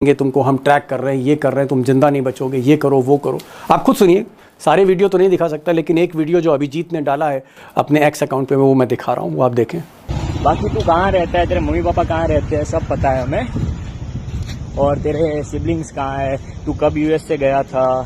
तुमको हम ट्रैक कर रहे हैं, ये कर रहे हैं, तुम जिंदा नहीं बचोगे, ये करो वो करो। आप खुद सुनिए, सारे वीडियो तो नहीं दिखा सकता, लेकिन एक वीडियो जो अभिजीत ने डाला है अपने एक्स अकाउंट पे, वो मैं दिखा रहा हूँ, वो आप देखें। बाकी तू कहाँ रहता है, तेरे मम्मी पापा कहाँ रहते हैं, सब पता है हमें। और तेरे सिबलिंग्स कहाँ है, तू कब यूएस से गया था,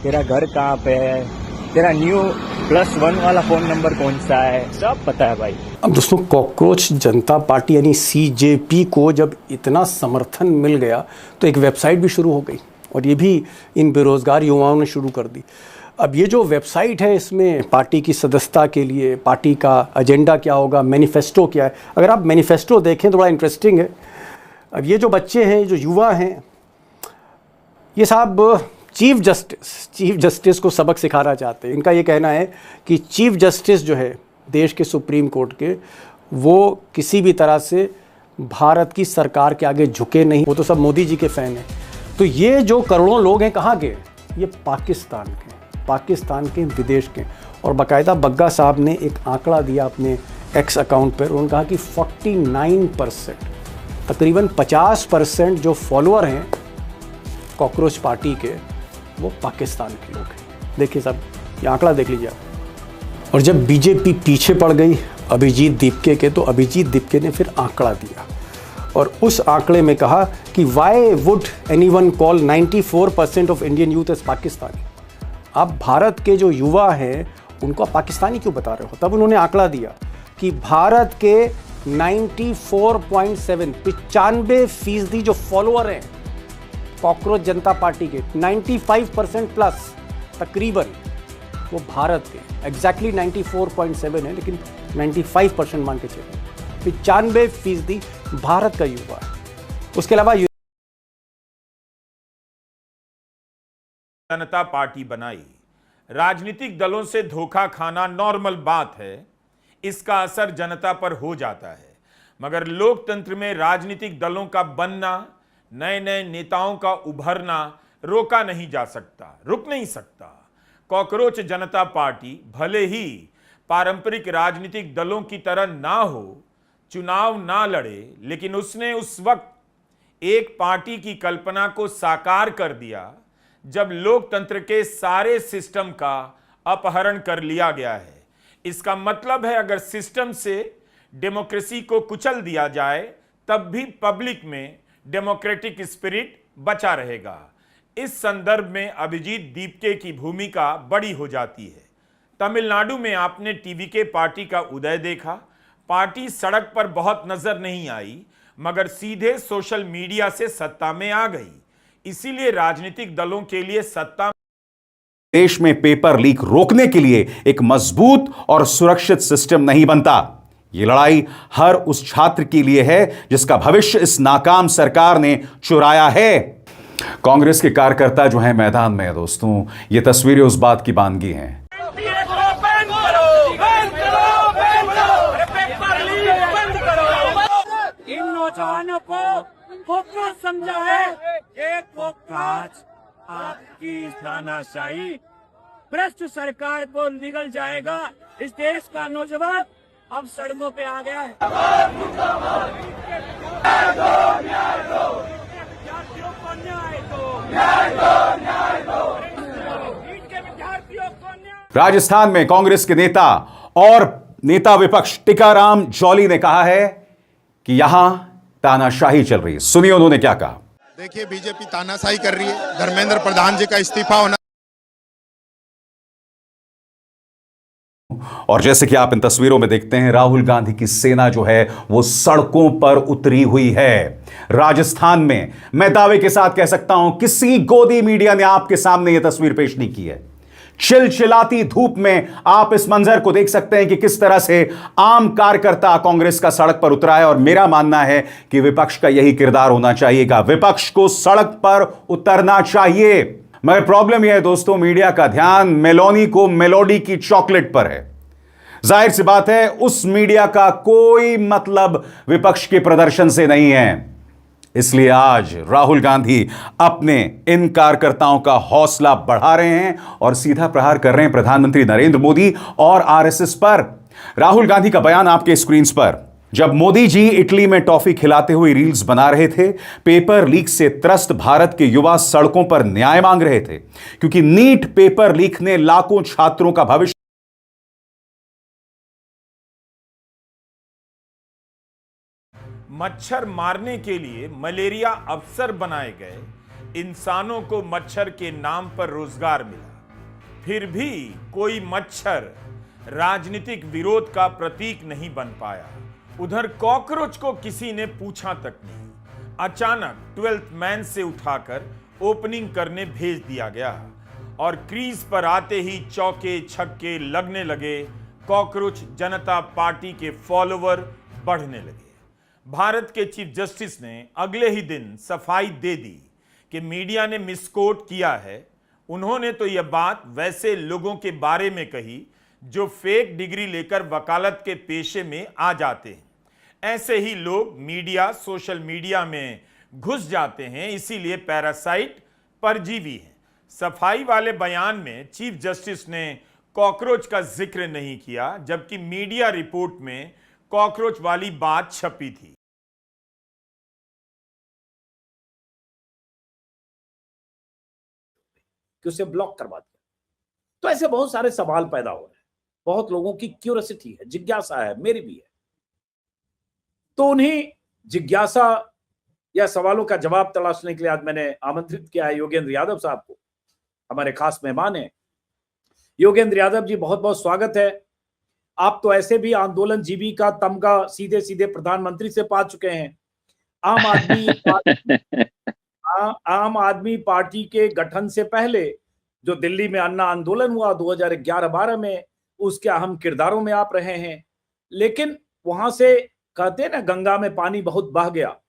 तेरा घर कहाँ पे है, तेरा न्यू +1 वाला फ़ोन नंबर कौन सा है, सब पता है भाई। अब दोस्तों, कॉकरोच जनता पार्टी यानी सीजेपी को जब इतना समर्थन मिल गया तो एक वेबसाइट भी शुरू हो गई, और ये भी इन बेरोज़गार युवाओं ने शुरू कर दी। अब ये जो वेबसाइट है, इसमें पार्टी की सदस्यता के लिए पार्टी का एजेंडा क्या होगा, मैनिफेस्टो क्या है। अगर आप मैनिफेस्टो देखें तो बड़ा इंटरेस्टिंग है। अब ये जो बच्चे हैं, जो युवा हैं, ये साहब चीफ जस्टिस को सबक सिखाना चाहते हैं। इनका ये कहना है कि चीफ जस्टिस जो है देश के सुप्रीम कोर्ट के, वो किसी भी तरह से भारत की सरकार के आगे झुके नहीं, वो तो सब मोदी जी के फ़ैन हैं। तो ये जो करोड़ों लोग हैं कहाँ के, ये पाकिस्तान के विदेश के। और बाकायदा बग्गा साहब ने एक आंकड़ा दिया अपने एक्स अकाउंट पर, उन्होंने कहा कि 49%, तकरीबन 50% जो फॉलोअर हैं कॉकरोच पार्टी के, वो पाकिस्तान के लोग हैं। देखिए साहब, ये आंकड़ा देख लीजिए आप। और जब बीजेपी पीछे पड़ गई अभिजीत दीपके के, तो अभिजीत दीपके ने फिर आंकड़ा दिया, और उस आंकड़े में कहा कि why would anyone call 94% of Indian youth as Pakistani. आप भारत के जो युवा हैं उनको आप पाकिस्तानी क्यों बता रहे हो। तब उन्होंने आंकड़ा दिया कि भारत के 95.7 जो फॉलोअर हैं कॉकरोच जनता पार्टी के, 95% प्लस तकरीबन, वो भारत के एग्जैक्टली 94.7 है, लेकिन 95% मान के चलिए, 95% भारत का युवा है। उसके अलावा जनता पार्टी बनाई। राजनीतिक दलों से धोखा खाना नॉर्मल बात है, इसका असर जनता पर हो जाता है, मगर लोकतंत्र में राजनीतिक दलों का बनना, नए नए नेताओं का उभरना रोका नहीं जा सकता, रुक नहीं सकता। कॉकरोच जनता पार्टी भले ही पारंपरिक राजनीतिक दलों की तरह ना हो, चुनाव ना लड़े, लेकिन उसने उस वक्त एक पार्टी की कल्पना को साकार कर दिया जब लोकतंत्र के सारे सिस्टम का अपहरण कर लिया गया है। इसका मतलब है, अगर सिस्टम से डेमोक्रेसी को कुचल दिया जाए तब भी पब्लिक में डेमोक्रेटिक स्पिरिट बचा रहेगा। इस संदर्भ में अभिजीत दीपके की भूमिका बड़ी हो जाती है। तमिलनाडु में आपने टीवीके पार्टी का उदय देखा। पार्टी सड़क पर बहुत नजर नहीं आई, मगर सीधे सोशल मीडिया से सत्ता में आ गई। इसीलिए राजनीतिक दलों के लिए सत्ता देश में पेपर लीक रोकने के लिए एक मजबूत और सुरक्षित सिस्टम नहीं बनता। यह लड़ाई हर उस छात्र के लिए है जिसका भविष्य इस नाकाम सरकार ने चुराया है। कांग्रेस के कार्यकर्ता जो हैं मैदान में है दोस्तों, ये तस्वीरें उस बात की बानगी हैं। इन नौजवानों को समझा है एक वो काज आपकी तानाशाही भ्रष्ट सरकार को निगल जाएगा। इस देश का नौजवान अब सड़कों पे आ गया है। राजस्थान में कांग्रेस के नेता और नेता विपक्ष टीकाराम जॉली ने कहा है कि यहां तानाशाही चल रही है। सुनिए उन्होंने क्या कहा। देखिए, बीजेपी तानाशाही कर रही है। धर्मेंद्र प्रधान जी का इस्तीफा होना, और जैसे कि आप इन तस्वीरों में देखते हैं, राहुल गांधी की सेना जो है वो सड़कों पर उतरी हुई है राजस्थान में। मैं दावे के साथ कह सकता हूं, किसी गोदी मीडिया ने आपके सामने यह तस्वीर पेश नहीं की है। चिलचिलाती धूप में आप इस मंजर को देख सकते हैं कि किस तरह से आम कार्यकर्ता कांग्रेस का सड़क पर उतरा है। और मेरा मानना है कि विपक्ष का यही किरदार होना चाहिएगा, विपक्ष को सड़क पर उतरना चाहिए। मगर प्रॉब्लम यह है दोस्तों, मीडिया का ध्यान मेलोनी को मेलोडी की चॉकलेट पर है। जाहिर सी बात है, उस मीडिया का कोई मतलब विपक्ष के प्रदर्शन से नहीं है। इसलिए आज राहुल गांधी अपने इन कार्यकर्ताओं का हौसला बढ़ा रहे हैं और सीधा प्रहार कर रहे हैं प्रधानमंत्री नरेंद्र मोदी और आरएसएस पर। राहुल गांधी का बयान आपके स्क्रीन पर, जब मोदी जी इटली में टॉफी खिलाते हुए रील्स बना रहे थे, पेपर लीक से त्रस्त भारत के युवा सड़कों पर न्याय मांग रहे थे, क्योंकि नीट पेपर लीक ने लाखों छात्रों का भविष्य मच्छर मारने के लिए मलेरिया अफसर बनाए गए इंसानों को मच्छर के नाम पर रोजगार मिला, फिर भी कोई मच्छर राजनीतिक विरोध का प्रतीक नहीं बन पाया। उधर कॉकरोच को किसी ने पूछा तक नहीं, अचानक 12th मैन से उठाकर ओपनिंग करने भेज दिया गया और क्रीज पर आते ही चौके छक्के लगने लगे। कॉकरोच जनता पार्टी के फॉलोवर बढ़ने लगे। भारत के चीफ जस्टिस ने अगले ही दिन सफाई दे दी कि मीडिया ने मिसकोट किया है। उन्होंने तो यह बात वैसे लोगों के बारे में कही जो फेक डिग्री लेकर वकालत के पेशे में आ जाते हैं। ऐसे ही लोग मीडिया, सोशल मीडिया में घुस जाते हैं, इसीलिए पैरासाइट परजीवी हैं। सफाई वाले बयान में चीफ जस्टिस ने कॉकरोच का जिक्र नहीं किया, जबकि मीडिया रिपोर्ट में कॉकरोच वाली बात छपी थी। कि उसे ब्लॉक करवा दिया। तो ऐसे बहुत सारे सवाल पैदा हो रहे हैं, बहुत लोगों की क्यूरियोसिटी है, जिज्ञासा है, मेरी भी है। तो उन्हीं जिज्ञासा या सवालों का जवाब तलाशने के लिए आज मैंने आमंत्रित किया है योगेंद्र यादव साहब को। हमारे खास मेहमान हैं योगेंद्र यादव जी, बहुत बहुत स्वागत है। आप तो ऐसे भी आंदोलन जीवी का तमगा सीधे सीधे प्रधानमंत्री से पा चुके हैं। आम आदमी पार्टी के गठन से पहले जो दिल्ली में अन्ना आंदोलन हुआ 2011-12 में, उसके अहम किरदारों में आप रहे हैं। लेकिन वहां से कहते हैं ना, गंगा में पानी बहुत बह गया,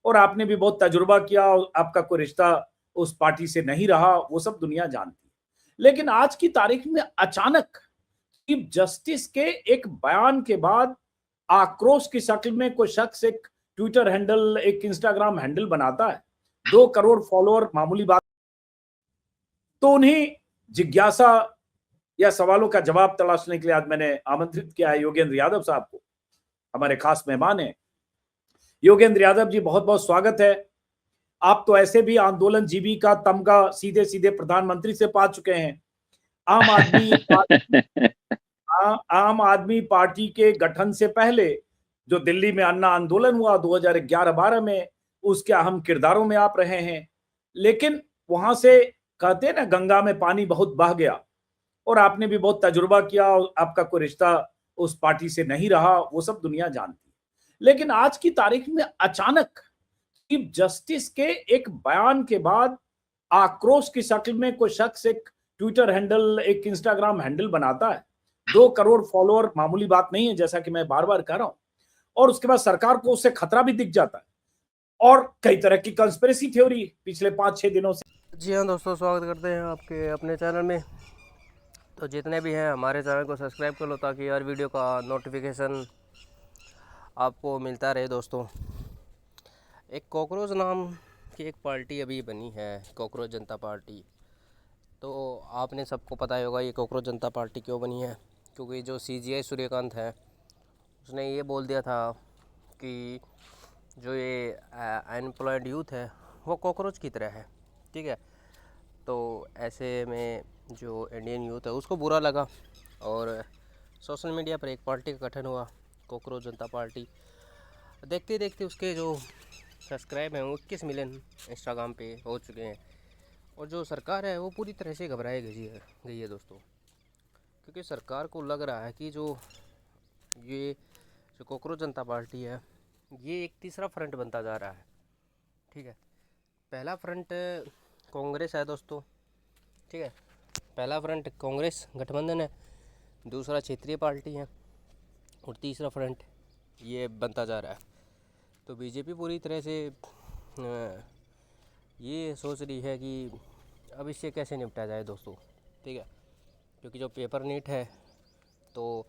और आपने भी बहुत तजुर्बा किया और आपका कोई रिश्ता उस पार्टी से नहीं रहा, वो सब दुनिया जानती है। लेकिन आज की तारीख में अचानक चीफ जस्टिस के एक बयान के बाद आक्रोश की शक्ल में कोई शख्स एक ट्विटर हैंडल, एक इंस्टाग्राम हैंडल बनाता है, 2 करोड़ फॉलोअर मामूली बात। तो उन्हीं जिज्ञासा या सवालों का जवाब तलाशने के लिए आज मैंने आमंत्रित किया है योगेंद्र यादव साहब को। हमारे खास मेहमान हैं योगेंद्र यादव जी, बहुत बहुत स्वागत है। आप तो ऐसे भी आंदोलन जीवी का तमगा सीधे सीधे प्रधानमंत्री से पा चुके हैं। आम आदमी पार्टी के गठन से पहले जो दिल्ली में अन्ना आंदोलन हुआ 2011-12 में, उसके अहम किरदारों में आप रहे हैं। लेकिन वहां से कहते हैं ना, गंगा में पानी बहुत बह गया, और आपने भी बहुत तजुर्बा किया और आपका कोई रिश्ता उस पार्टी से नहीं रहा, वो सब दुनिया जानती है। लेकिन आज की तारीख में अचानक चीफ जस्टिस के एक बयान के बाद आक्रोश की शक्ल में कोई शख्स एक ट्विटर हैंडल, एक इंस्टाग्राम हैंडल बनाता है, 2 करोड़ फॉलोअर मामूली बात नहीं है, जैसा कि मैं बार बार कह रहा हूं। और उसके बाद सरकार को उससे खतरा भी दिख जाता है, और कई तरह की कंस्पिरेसी थ्योरी पिछले 5-6 दिनों से। जी हाँ दोस्तों, स्वागत करते हैं आपके अपने चैनल में। तो जितने भी हैं हमारे चैनल को सब्सक्राइब कर लो, ताकि हर वीडियो का नोटिफिकेशन आपको मिलता रहे। दोस्तों, एक कॉकरोच नाम की एक पार्टी अभी बनी है, कॉकरोच जनता पार्टी। तो आपने सबको पता ही होगा ये कॉकरोच जनता पार्टी क्यों बनी है, क्योंकि जो CGI सूर्यकांत है, उसने ये बोल दिया था कि जो ये अनएम्प्लॉयड यूथ है वो कॉकरोच की तरह है, ठीक है। तो ऐसे में जो इंडियन यूथ है उसको बुरा लगा, और सोशल मीडिया पर एक पार्टी का गठन हुआ, कॉकरोच जनता पार्टी। देखते देखते उसके जो सब्सक्राइब हैं 21 मिलियन इंस्टाग्राम पे हो चुके हैं, और जो सरकार है वो पूरी तरह से घबराई गई है दोस्तों, क्योंकि सरकार को लग रहा है कि ये जो कॉकरोच जनता पार्टी है ये एक तीसरा फ्रंट बनता जा रहा है, ठीक है। पहला फ्रंट कांग्रेस है दोस्तों, ठीक है। पहला फ्रंट कांग्रेस गठबंधन है, दूसरा क्षेत्रीय पार्टी है, और तीसरा फ्रंट ये बनता जा रहा है। तो बीजेपी पूरी तरह से ये सोच रही है कि अब इससे कैसे निपटा जाए दोस्तों, ठीक है। क्योंकि जो पेपर नीट है, तो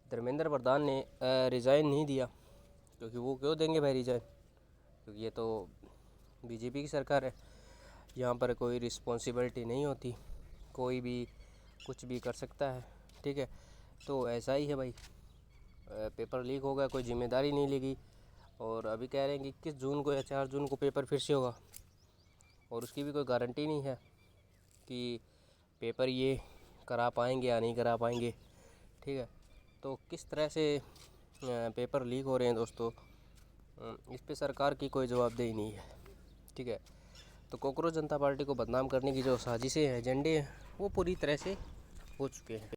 धर्मेंद्र प्रधान ने रिज़ाइन नहीं दिया, क्योंकि वो क्यों देंगे भाई रिज़ाइन, क्योंकि ये तो बीजेपी की सरकार है, यहाँ पर कोई रिस्पॉन्सिबिलिटी नहीं होती, कोई भी कुछ भी कर सकता है, ठीक है। तो ऐसा ही है भाई, पेपर लीक हो गया, कोई जिम्मेदारी नहीं लेगी। और अभी कह रहे हैं कि 21 जून को या 4 जून को पेपर फिर से होगा, और उसकी भी कोई गारंटी नहीं है कि पेपर ये करा पाएंगे या नहीं करा पाएंगे। ठीक है, तो किस तरह से पेपर लीक हो रहे हैं दोस्तों, इस पे सरकार की कोई जवाबदेही नहीं है। ठीक है, तो कॉकरोच जनता पार्टी को बदनाम करने की जो साजिशें हैं, एजेंडे हैं, वो पूरी तरह से हो चुके हैं।